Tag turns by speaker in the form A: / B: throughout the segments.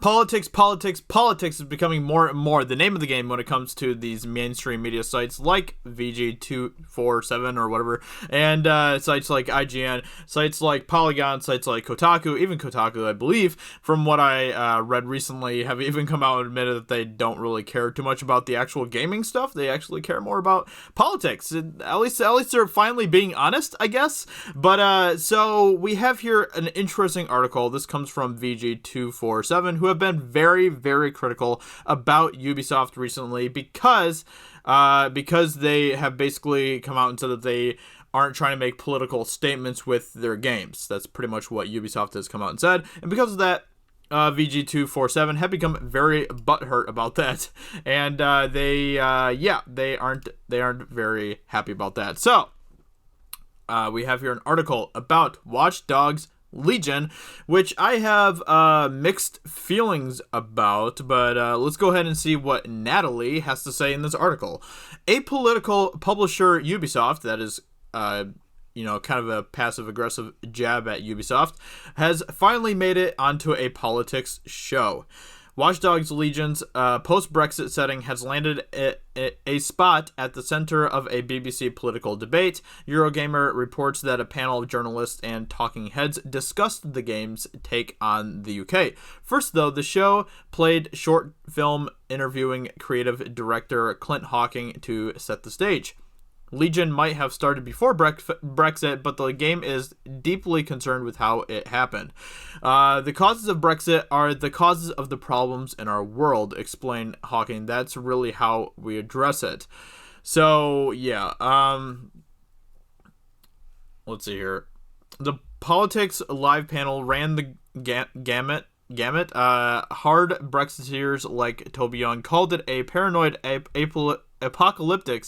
A: Politics is becoming more and more the name of the game when it comes to these mainstream media sites like VG247 or whatever, and sites like IGN, sites like Polygon, sites like Kotaku, even Kotaku, I believe, from what I read recently, have even come out and admitted that they don't really care too much about the actual gaming stuff. They actually care more about politics. At least they're finally being honest, I guess. But so we have here an interesting article. This comes from VG247, who have been very, very critical about Ubisoft recently because they have basically come out and said that they aren't trying to make political statements with their games. That's pretty much what Ubisoft has come out and said. And because of that, VG247 have become very butthurt about that, and they aren't very happy about that. So we have here an article about Watch Dogs Legion, which I have mixed feelings about, but let's go ahead and see what Natalie has to say in this article. Apolitical publisher Ubisoft, that is kind of a passive-aggressive jab at Ubisoft, has finally made it onto a politics show. Watch Dogs Legion's post-Brexit setting has landed a spot at the center of a BBC political debate. Eurogamer reports that a panel of journalists and talking heads discussed the game's take on the UK. First, though, the show played short film interviewing creative director Clint Hawking to set the stage. Legion might have started before Brexit, but the game is deeply concerned with how it happened. The causes of Brexit are the causes of the problems in our world, explained Hawking. That's really how we address it. So, yeah. Let's see here. The Politics Live panel ran the gamut. Hard Brexiteers like Toby Young called it a paranoid apocalyptic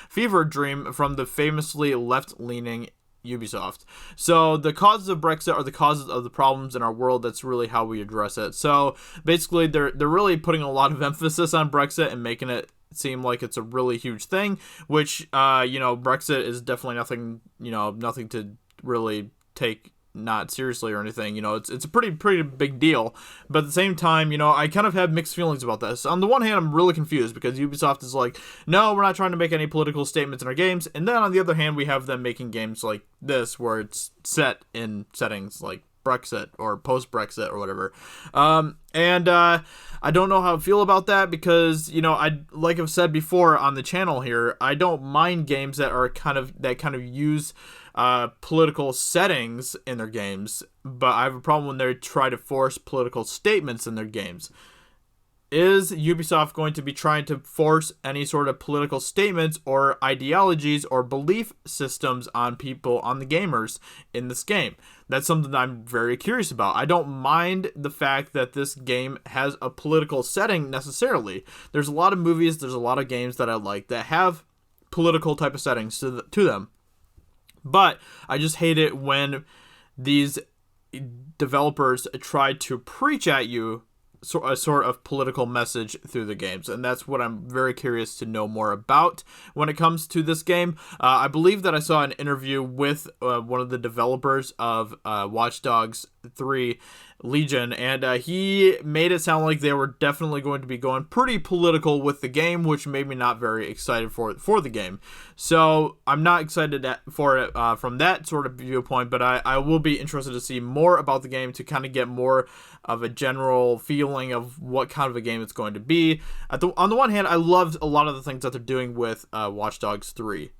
A: fever dream from the famously left-leaning Ubisoft. So the causes of Brexit are the causes of the problems in our world. That's really how we address it. So basically they're really putting a lot of emphasis on Brexit and making it seem like it's a really huge thing, which Brexit is definitely nothing to really take not seriously or anything. It's a pretty big deal, but at the same time, I kind of have mixed feelings about this. On the one hand, I'm really confused because Ubisoft is like, no, we're not trying to make any political statements in our games, and then on the other hand, we have them making games like this where it's set in settings like Brexit or post-Brexit or whatever. And I don't know how I feel about that because, like I've said before on the channel here, I don't mind games that kind of use political settings in their games, but I have a problem when they try to force political statements in their games. Is Ubisoft going to be trying to force any sort of political statements or ideologies or belief systems on people, on the gamers in this game? That's something that I'm very curious about. I don't mind the fact that this game has a political setting necessarily. There's a lot of movies, there's a lot of games that I like that have political type of settings to them. But I just hate it when these developers try to preach at you a sort of political message through the games, and that's what I'm very curious to know more about when it comes to this game. I believe that I saw an interview with one of the developers of Watch Dogs 3 Legion, and he made it sound like they were definitely going to be going pretty political with the game, which made me not very excited for the game. So I'm not excited for it from that sort of viewpoint, but I will be interested to see more about the game to kind of get more of a general feeling of what kind of a game it's going to be. On the one hand, I loved a lot of the things that they're doing with Watch Dogs 3.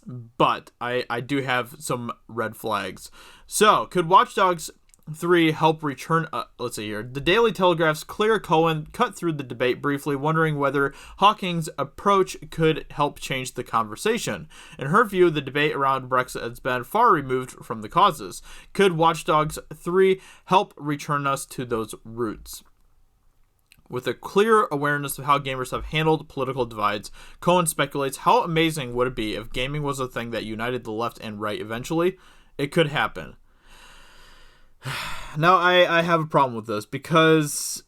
A: But I do have some red flags. So, could Watch Dogs 3 help return... let's see here. The Daily Telegraph's Claire Cohen cut through the debate briefly, wondering whether Hawking's approach could help change the conversation. In her view, the debate around Brexit has been far removed from the causes. Could Watch Dogs 3 help return us to those roots? With a clear awareness of how gamers have handled political divides, Cohen speculates, how amazing would it be if gaming was a thing that united the left and right eventually? It could happen. Now, I have a problem with this because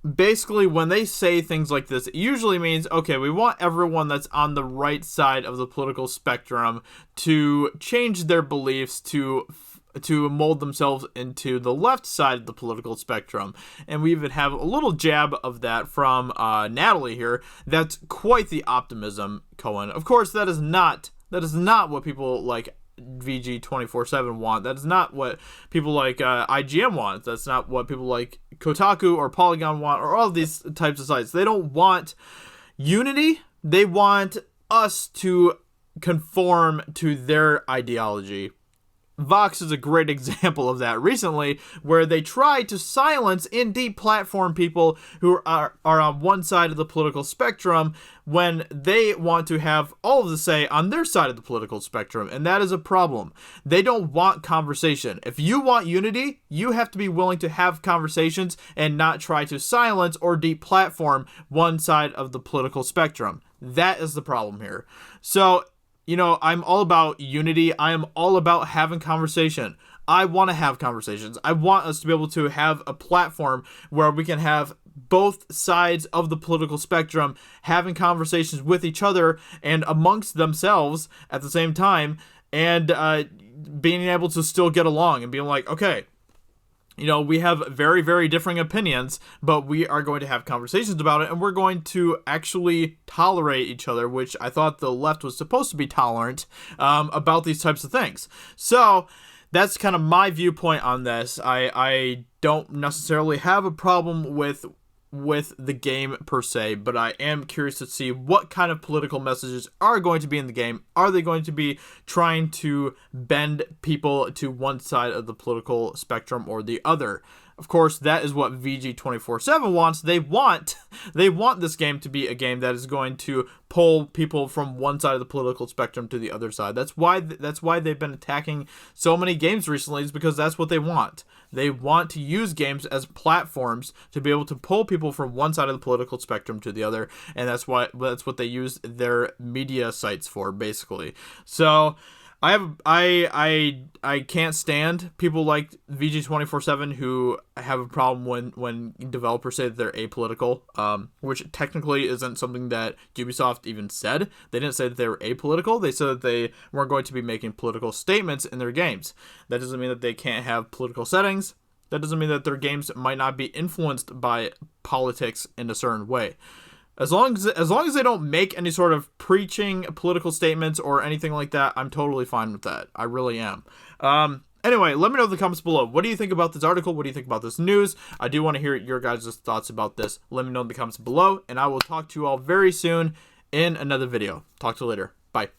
A: basically when they say things like this, it usually means, okay, we want everyone that's on the right side of the political spectrum to change their beliefs to to mold themselves into the left side of the political spectrum. And we even have a little jab of that from Natalie here. That's quite the optimism, Cohen. Of course, that is not what people like VG247 want. That is not what people like IGN want. That's not what people like Kotaku or Polygon want, or all of these types of sites. They don't want unity. They want us to conform to their ideology. Vox is a great example of that recently, where they tried to silence and deplatform people who are on one side of the political spectrum when they want to have all of the say on their side of the political spectrum, and that is a problem. They don't want conversation. If you want unity, you have to be willing to have conversations and not try to silence or deplatform one side of the political spectrum. That is the problem here. So, you know, I'm all about unity. I am all about having conversation. I want to have conversations. I want us to be able to have a platform where we can have both sides of the political spectrum having conversations with each other and amongst themselves at the same time, and being able to still get along and being like, okay, you know, we have very, very differing opinions, but we are going to have conversations about it, and we're going to actually tolerate each other, which I thought the left was supposed to be tolerant about these types of things. So that's kind of my viewpoint on this. I don't necessarily have a problem with the game per se, but I am curious to see what kind of political messages are going to be in the game. Are they going to be trying to bend people to one side of the political spectrum or the other? Of course, that is what VG247 wants. They want this game to be a game that is going to pull people from one side of the political spectrum to the other side. That's why they've been attacking so many games recently, is because that's what they want. They want to use games as platforms to be able to pull people from one side of the political spectrum to the other, and that's what they use their media sites for, basically. So I can't stand people like VG247 who have a problem when developers say that they're apolitical, which technically isn't something that Ubisoft even said. They didn't say that they were apolitical. They said that they weren't going to be making political statements in their games. That doesn't mean that they can't have political settings. That doesn't mean that their games might not be influenced by politics in a certain way. As long as they don't make any sort of preaching political statements or anything like that, I'm totally fine with that. I really am. Anyway, let me know in the comments below. What do you think about this article? What do you think about this news? I do want to hear your guys' thoughts about this. Let me know in the comments below, and I will talk to you all very soon in another video. Talk to you later. Bye.